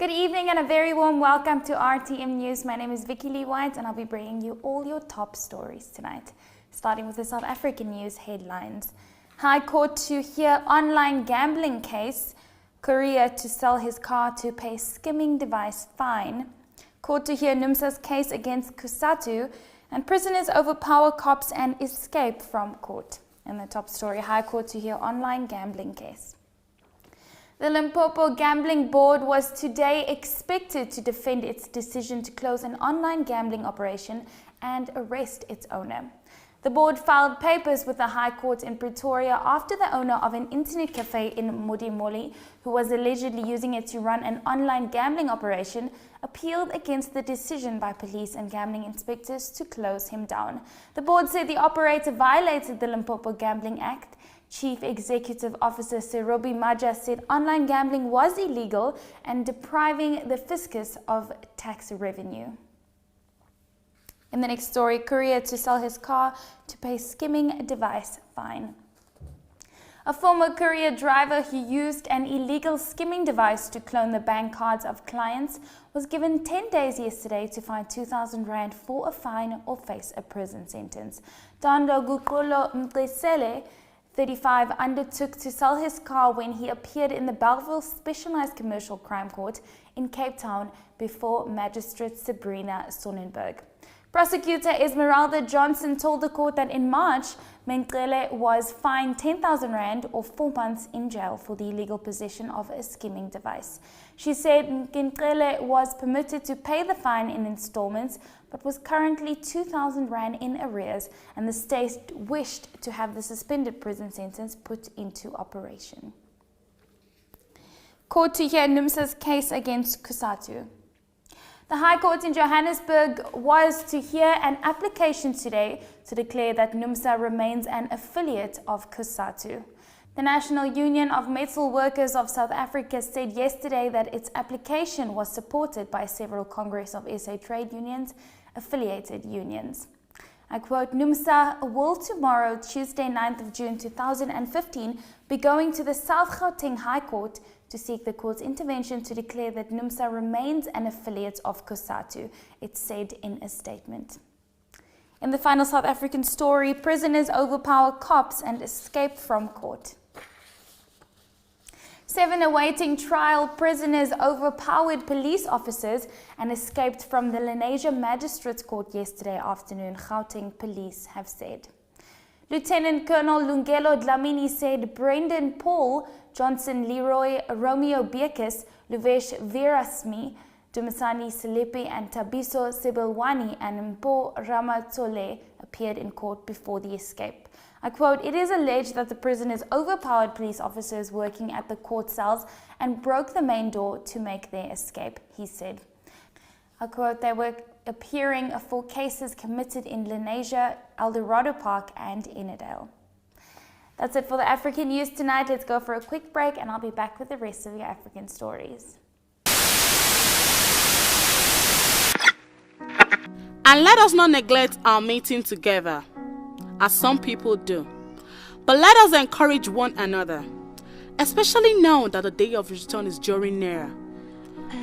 Good evening and a very warm welcome to RTM News. My name is Vicky Lee White and I'll be bringing you all your top stories tonight. Starting with the South African news headlines. High Court to hear online gambling case. Courier to sell his car to pay skimming device fine. Court to hear NUMSA's case against COSATU. And prisoners overpower cops and escape from court. In the top story, High Court to hear online gambling case. The Limpopo Gambling Board was today expected to defend its decision to close an online gambling operation and arrest its owner. The board filed papers with the High Court in Pretoria after the owner of an internet cafe in Modimolle, who was allegedly using it to run an online gambling operation, appealed against the decision by police and gambling inspectors to close him down. The board said the operator violated the Limpopo Gambling Act. Chief Executive Officer Serobi Maja said online gambling was illegal and depriving the fiscus of tax revenue. In the next story, courier to sell his car to pay skimming device fine. A former courier driver who used an illegal skimming device to clone the bank cards of clients was given 10 days yesterday to find 2,000 rand for a fine or face a prison sentence. Dando Gukolo Mqesele, 35, undertook to sell his car when he appeared in the Bellville Specialized Commercial Crime Court in Cape Town before Magistrate Sabrina Sonnenberg. Prosecutor Esmeralda Johnson told the court that in March, Mengele was fined 10,000 rand or 4 months in jail for the illegal possession of a skimming device. She said Mengele was permitted to pay the fine in installments, but was currently 2,000 rand in arrears, and the state wished to have the suspended prison sentence put into operation. Court to hear NUMSA's case against COSATU. The High Court in Johannesburg was to hear an application today to declare that NUMSA remains an affiliate of COSATU. The National Union of Metal Workers of South Africa said yesterday that its application was supported by several Congress of SA trade unions, affiliated unions. I quote, NUMSA will tomorrow, Tuesday 9th of June 2015, be going to the South Gauteng High Court to seek the court's intervention to declare that NUMSA remains an affiliate of COSATU, it said in a statement. In the final South African story, prisoners overpower cops and escape from court. 7 awaiting trial prisoners overpowered police officers and escaped from the Lenasia Magistrates Court yesterday afternoon, Gauteng police have said. Lieutenant Colonel Lungelo Dlamini said Brendan Paul, Johnson Leroy, Romeo Bekus, Luvesh Virasmi, Dumisani Selepi and Tabiso Sebelwani and Mpo Ramatsole appeared in court before the escape. I quote, it is alleged that the prisoners overpowered police officers working at the court cells and broke the main door to make their escape, he said. I quote, they were appearing for cases committed in Lenasia, Eldorado Park and Innerdale. That's it for the African news tonight. Let's go for a quick break and I'll be back with the rest of your African stories. And let us not neglect our meeting together, as some people do. But let us encourage one another, especially now that the day of return is drawing nearer.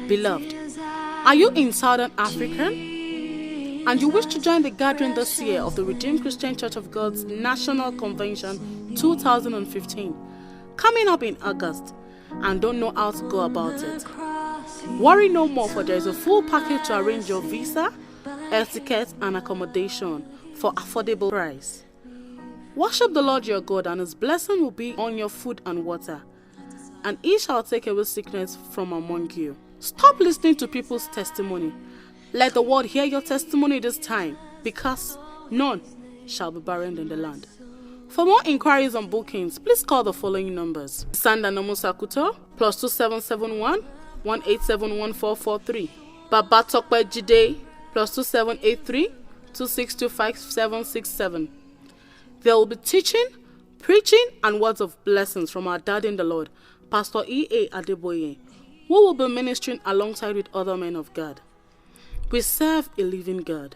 Beloved, are you in Southern Africa and you wish to join the gathering this year of the Redeemed Christian Church of God's National Convention 2015, coming up in August, and don't know how to go about it? Worry no more, for there is a full package to arrange your visa, air tickets and accommodation for affordable price. Worship the Lord your God, and His blessing will be on your food and water, and He shall take away sickness from among you. Stop listening to people's testimony. Let the world hear your testimony this time, because none shall be barren in the land. For more inquiries and bookings, please call the following numbers. Sanda Nomusakuto, +2771 1871443. Baba Tokwe Jide, +2783 26255767. There will be teaching, preaching, and words of blessings from our dad in the Lord, Pastor E.A. Adeboye, who will be ministering alongside with other men of God. We serve a living God.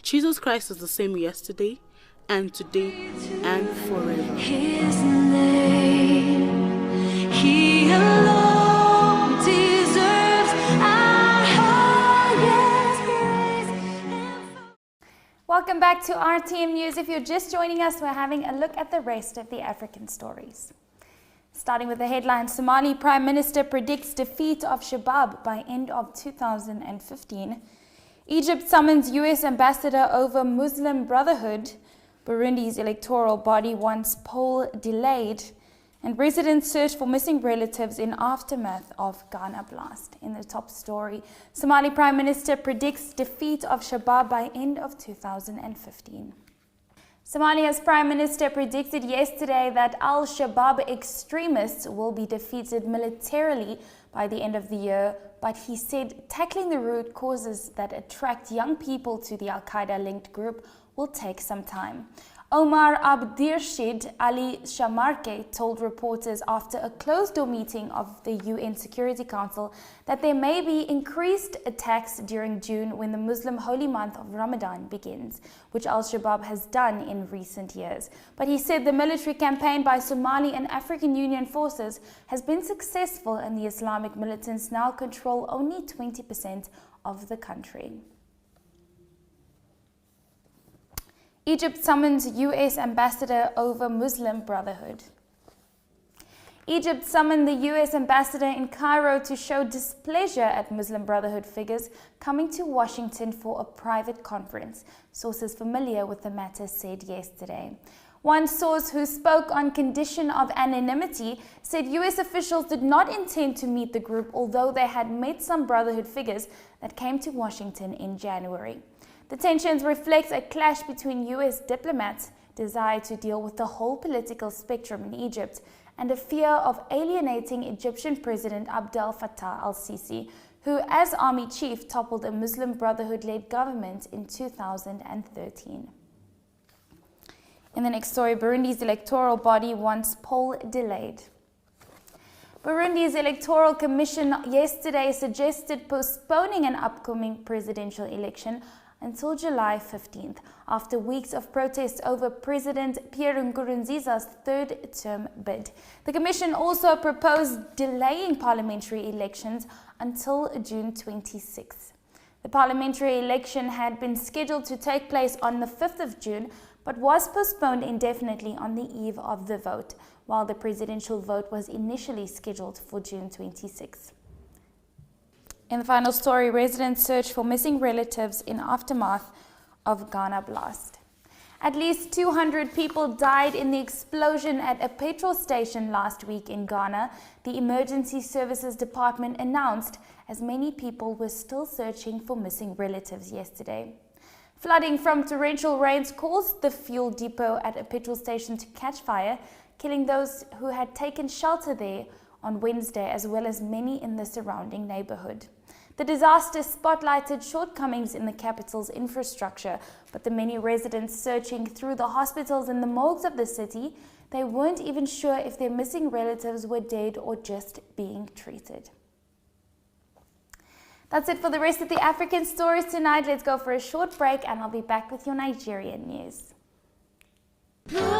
Jesus Christ is the same yesterday, and today, and forever. His name, He alone deserves Welcome back to RTM News. If you're just joining us, we're having a look at the rest of the African stories. Starting with the headline, Somali Prime Minister predicts defeat of Shabab by end of 2015. Egypt summons US ambassador over Muslim Brotherhood. Burundi's electoral body wants poll delayed. And residents search for missing relatives in aftermath of Ghana blast. In the top story, Somali Prime Minister predicts defeat of Shabab by end of 2015. Somalia's Prime Minister predicted yesterday that Al-Shabaab extremists will be defeated militarily by the end of the year, but he said tackling the root causes that attract young people to the Al-Qaeda-linked group will take some time. Omar Abdirshid Ali Shamarke told reporters after a closed-door meeting of the UN Security Council that there may be increased attacks during June when the Muslim holy month of Ramadan begins, which Al-Shabaab has done in recent years. But he said the military campaign by Somali and African Union forces has been successful and the Islamic militants now control only 20% of the country. Egypt summons US ambassador over Muslim Brotherhood. Egypt summoned the US ambassador in Cairo to show displeasure at Muslim Brotherhood figures coming to Washington for a private conference, sources familiar with the matter said yesterday. One source who spoke on condition of anonymity said US officials did not intend to meet the group, although they had met some Brotherhood figures that came to Washington in January. The tensions reflect a clash between US diplomats' desire to deal with the whole political spectrum in Egypt and a fear of alienating Egyptian President Abdel Fattah al-Sisi, who as army chief toppled a Muslim Brotherhood-led government in 2013. In the next story, Burundi's electoral body wants poll delayed. Burundi's Electoral Commission yesterday suggested postponing an upcoming presidential election until July 15th, after weeks of protests over President Pierre Nkurunziza's third-term bid. The Commission also proposed delaying parliamentary elections until June 26th. The parliamentary election had been scheduled to take place on the 5th of June, but was postponed indefinitely on the eve of the vote, while the presidential vote was initially scheduled for June 26th. In the final story, residents search for missing relatives in aftermath of Ghana blast. At least 200 people died in the explosion at a petrol station last week in Ghana, the Emergency Services Department announced, as many people were still searching for missing relatives yesterday. Flooding from torrential rains caused the fuel depot at a petrol station to catch fire, killing those who had taken shelter there on Wednesday, as well as many in the surrounding neighborhood. The disaster spotlighted shortcomings in the capital's infrastructure, but the many residents searching through the hospitals and the morgues of the city, they weren't even sure if their missing relatives were dead or just being treated. That's it for the rest of the African stories tonight. Let's go for a short break and I'll be back with your Nigerian news.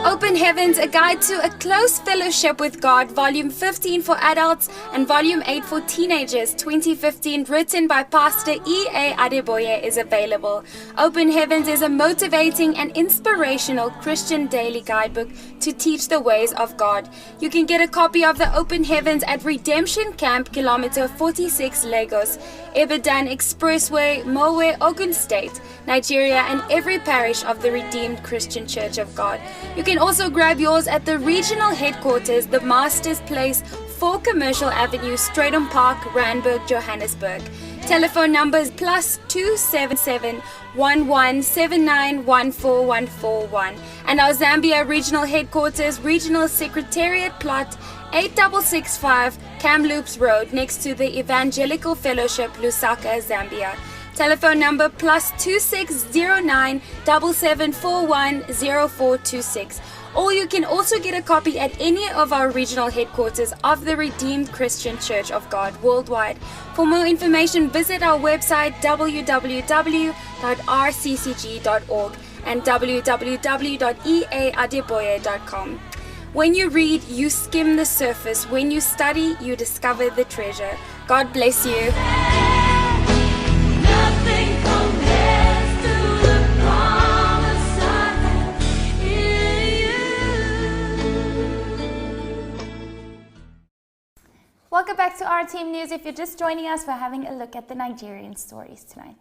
Open Heavens, a guide to a close fellowship with God, Volume 15 for adults and Volume 8 for teenagers, 2015, written by Pastor E.A. Adeboye, is available. Open Heavens is a motivating and inspirational Christian daily guidebook to teach the ways of God. You can get a copy of the Open Heavens at Redemption Camp, Kilometer 46, Lagos, Ibadan Expressway, Mowe, Ogun State, Nigeria, and every parish of the Redeemed Christian Church of God. You can also grab yours at the regional headquarters, the Master's Place, 4 Commercial Avenue, Stratham Park, Randburg, Johannesburg. Telephone numbers +277 1179 14141. And our Zambia regional headquarters, Regional Secretariat Plot 8665 Kamloops Road, next to the Evangelical Fellowship, Lusaka, Zambia. Telephone number +2609 7741 0426. Or you can also get a copy at any of our regional headquarters of the Redeemed Christian Church of God worldwide. For more information, visit our website www.rccg.org and www.eadeboye.com. When you read, you skim the surface. When you study, you discover the treasure. God bless you. Nothing compares to the promise. to RTM News. If you're just joining us, we're having a look at the Nigerian stories tonight.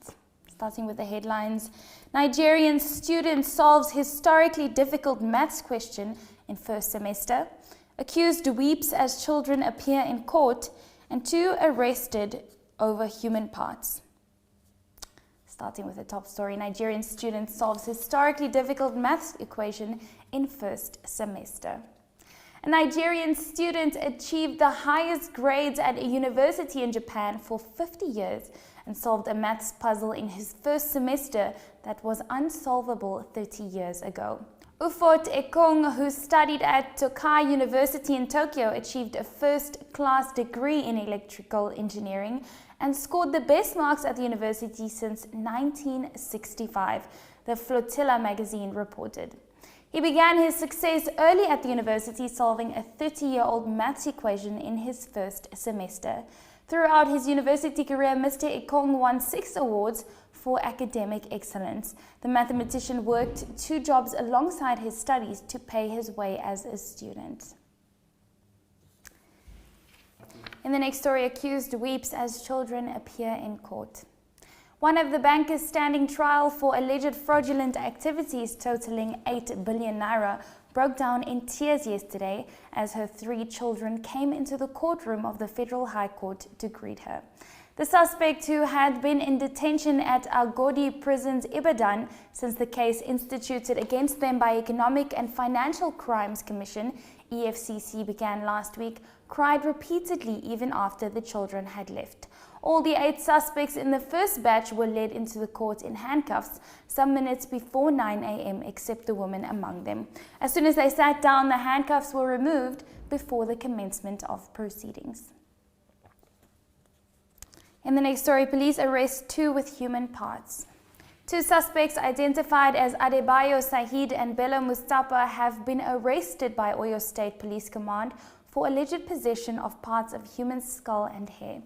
Starting with the headlines, Nigerian student solves historically difficult maths question in first semester, accused weeps as children appear in court, and 2 arrested over human parts. Starting with the top story, Nigerian student solves historically difficult maths equation in first semester. A Nigerian student achieved the highest grades at a university in Japan for 50 years and solved a maths puzzle in his first semester that was unsolvable 30 years ago. Ufot Ekong, who studied at Tokai University in Tokyo, achieved a first-class degree in electrical engineering and scored the best marks at the university since 1965, the Flotilla magazine reported. He began his success early at the university, solving a 30-year-old maths equation in his first semester. Throughout his university career, Mr. Ekong won 6 awards for academic excellence. The mathematician worked 2 jobs alongside his studies to pay his way as a student. In the next story, accused weeps as children appear in court. One of the bankers standing trial for alleged fraudulent activities totaling 8 billion naira broke down in tears yesterday as her 3 children came into the courtroom of the Federal High Court to greet her. The suspect, who had been in detention at Agodi Prison's Ibadan since the case instituted against them by Economic and Financial Crimes Commission, EFCC, began last week, cried repeatedly even after the children had left. All the 8 suspects in the first batch were led into the court in handcuffs some minutes before 9 a.m., except the woman among them. As soon as they sat down, the handcuffs were removed before the commencement of proceedings. In the next story, police arrest 2 with human parts. 2 suspects identified as Adebayo Sahid and Bello Mustafa have been arrested by Oyo State Police Command for alleged possession of parts of human skull and hair.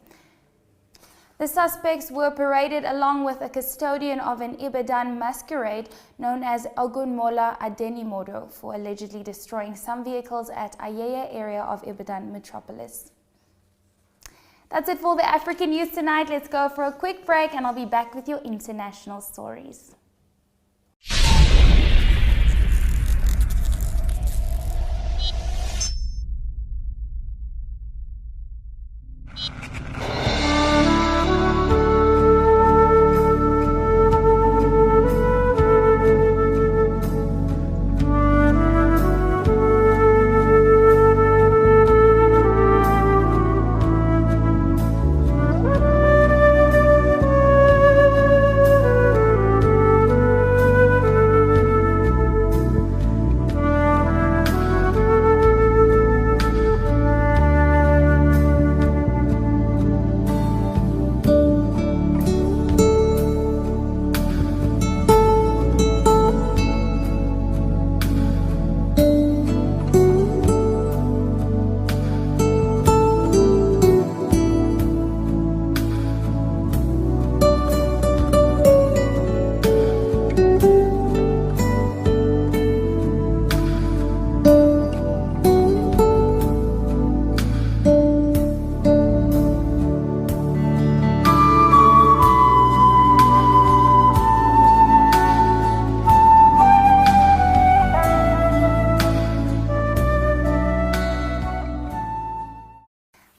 The suspects were paraded along with a custodian of an Ibadan masquerade known as Ogunmola Adenimodo for allegedly destroying some vehicles at Ayeye area of Ibadan metropolis. That's it for the African news tonight. Let's go for a quick break and I'll be back with your international stories.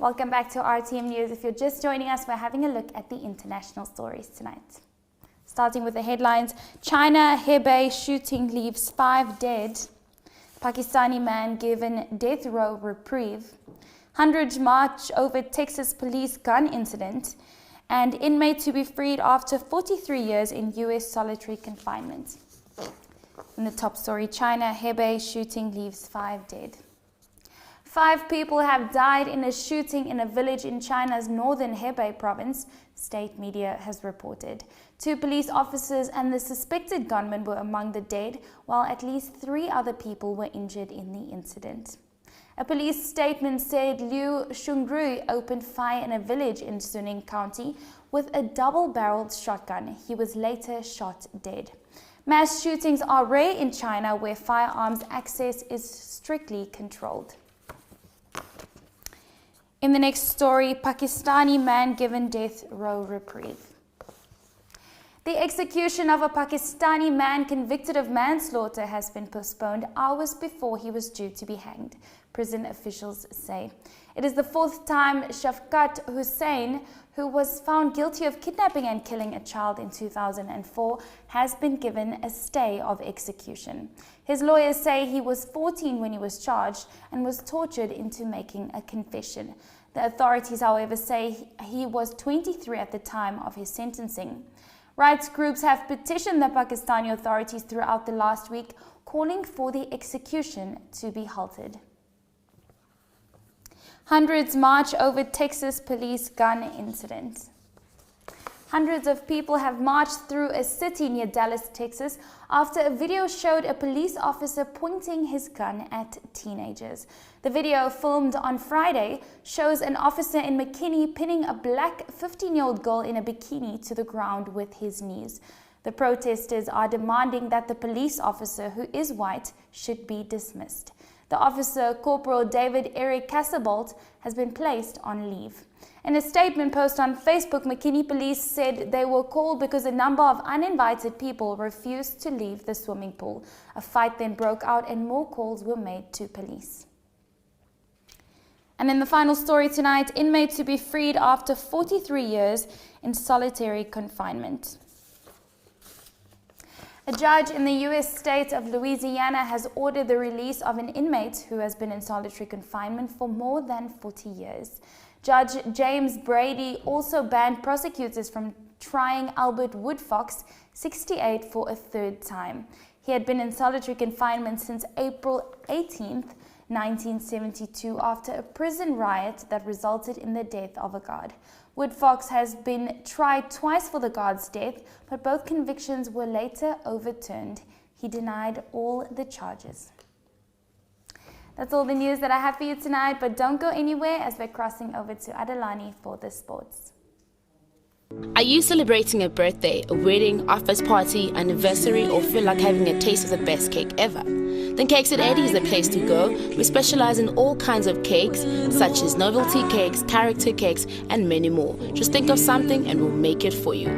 Welcome back to RTM News. If you're just joining us, we're having a look at the international stories tonight. Starting with the headlines, China Hebei shooting leaves 5 dead. Pakistani man given death row reprieve. Hundreds march over Texas police gun incident. And inmate to be freed after 43 years in US solitary confinement. In the top story, China Hebei shooting leaves 5 dead. 5 people have died in a shooting in a village in China's northern Hebei province, state media has reported. 2 police officers and the suspected gunman were among the dead, while at least 3 other people were injured in the incident. A police statement said Liu Shungrui opened fire in a village in Suning County with a double-barreled shotgun. He was later shot dead. Mass shootings are rare in China, where firearms access is strictly controlled. In the next story, Pakistani man given death row reprieve. The execution of a Pakistani man convicted of manslaughter has been postponed hours before he was due to be hanged, prison officials say. It is the fourth time Shafqat Hussain, who was found guilty of kidnapping and killing a child in 2004, has been given a stay of execution. His lawyers say he was 14 when he was charged and was tortured into making a confession. The authorities, however, say he was 23 at the time of his sentencing. Rights groups have petitioned the Pakistani authorities throughout the last week, calling for the execution to be halted. Hundreds march over Texas police gun incident. Hundreds of people have marched through a city near Dallas, Texas, after a video showed a police officer pointing his gun at teenagers. The video, filmed on Friday, shows an officer in McKinney pinning a black 15-year-old girl in a bikini to the ground with his knees. The protesters are demanding that the police officer, who is white, should be dismissed. The officer, Corporal David Eric Casabalt, has been placed on leave. In a statement posted on Facebook, McKinney police said they were called because a number of uninvited people refused to leave the swimming pool. A fight then broke out and more calls were made to police. And in the final story tonight, inmate to be freed after 43 years in solitary confinement. A judge in the U.S. state of Louisiana has ordered the release of an inmate who has been in solitary confinement for more than 40 years. Judge James Brady also banned prosecutors from trying Albert Woodfox, 68, for a third time. He had been in solitary confinement since April 18, 1972, after a prison riot that resulted in the death of a guard. Woodfox has been tried twice for the guard's death, but both convictions were later overturned. He denied all the charges. That's all the news that I have for you tonight, but don't go anywhere as we're crossing over to Adelani for the sports. Are you celebrating a birthday, a wedding, office party, anniversary, or feel like having a taste of the best cake ever? Then Cakes at Eddie is the place to go. We specialize in all kinds of cakes, such as novelty cakes, character cakes, and many more. Just think of something and we'll make it for you.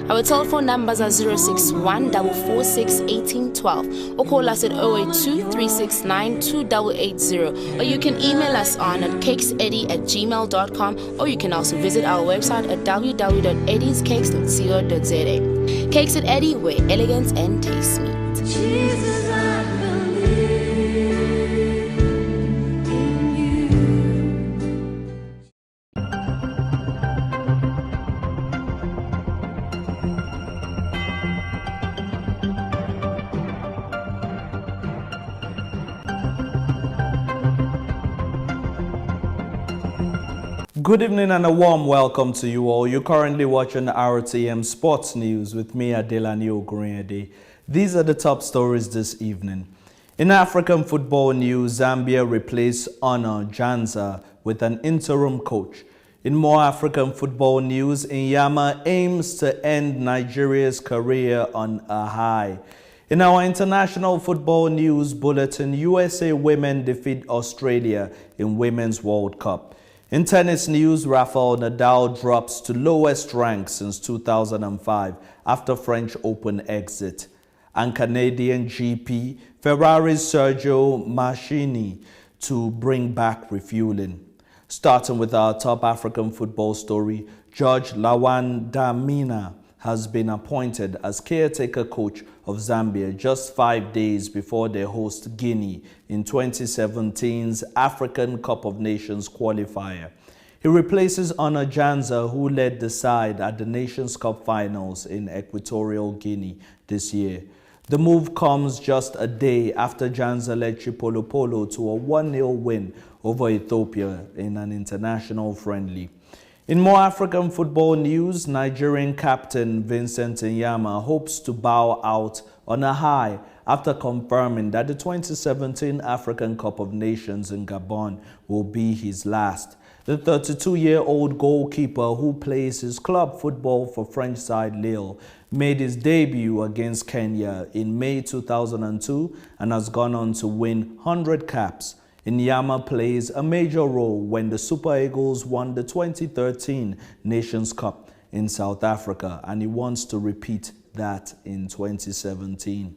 Our telephone numbers are 061 446 1812 or call us at 082 369 2880, or you can email us on at cakeseddy@gmail.com, or you can also visit our website at www.eddiescakes.co.za. Cakes at Eddie, where elegance and taste meet. Jesus, I believe in you. Good evening and a warm welcome to you all. You're currently watching RTM Sports News with me, Adelani Oguriade. These are the top stories this evening. In African football news, Zambia replaced Honor Janza with an interim coach. In more African football news, Inyama aims to end Nigeria's career on a high. In our international football news bulletin, USA women defeat Australia in Women's World Cup. In tennis news, Rafael Nadal drops to lowest rank since 2005 after French Open exit. And Canadian GP, Ferrari's Sergio Marchini to bring back refueling. Starting with our top African football story, George Lawandamina has been appointed as caretaker coach of Zambia just 5 days before they host Guinea in 2017's African Cup of Nations qualifier. He replaces Honor Janza, who led the side at the Nations Cup finals in Equatorial Guinea this year. The move comes just a day after Janza led Chipolopolo to a 1-0 win over Ethiopia in an international friendly. In more African football news, Nigerian captain Vincent Inyama hopes to bow out on a high after confirming that the 2017 African Cup of Nations in Gabon will be his last. The 32-year-old goalkeeper, who plays his club football for French side Lille, made his debut against Kenya in May 2002 and has gone on to win 100 caps. Inyama plays a major role when the Super Eagles won the 2013 Nations Cup in South Africa, and he wants to repeat that in 2017.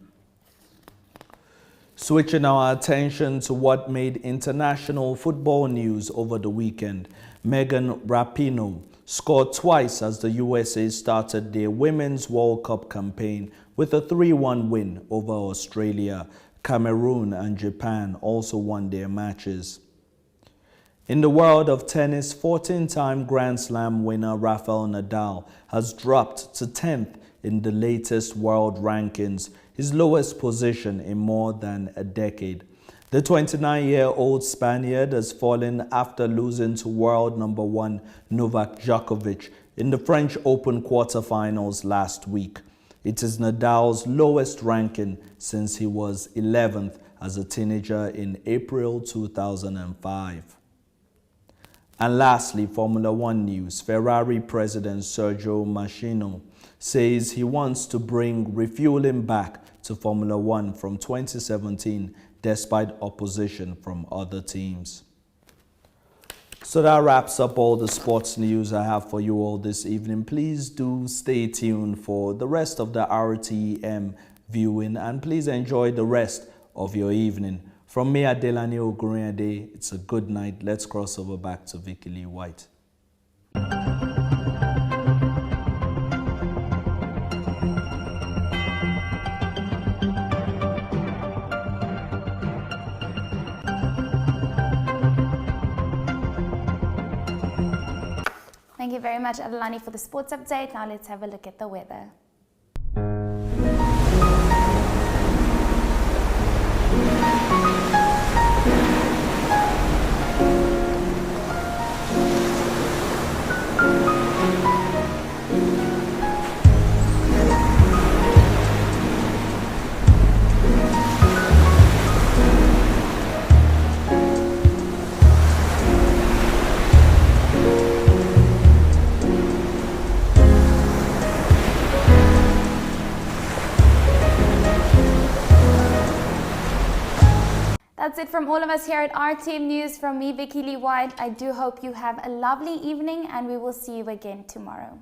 Switching our attention to what made international football news over the weekend, Megan Rapinoe scored twice as the USA started their Women's World Cup campaign with a 3-1 win over Australia. Cameroon and Japan also won their matches. In the world of tennis, 14-time Grand Slam winner Rafael Nadal has dropped to 10th in the latest world rankings, his lowest position in more than a decade. The 29-year-old Spaniard has fallen after losing to world number 1 Novak Djokovic in the French Open quarterfinals last week. It is Nadal's lowest ranking since he was 11th as a teenager in April 2005. And lastly, Formula One news. Ferrari President Sergio Marchionne says he wants to bring refueling back to Formula One from 2017 despite opposition from other teams. So that wraps up all the sports news I have for you all this evening. Please do stay tuned for the rest of the RTM viewing, and please enjoy the rest of your evening. From me, Adelani Oguriade, it's a good night. Let's cross over back to Vicky Lee White. Thank you very much, Adelani, for the sports update. Now let's have a look at the weather. That's it from all of us here at RTM News. From me, Vicky Lee White, I do hope you have a lovely evening, and we will see you again tomorrow.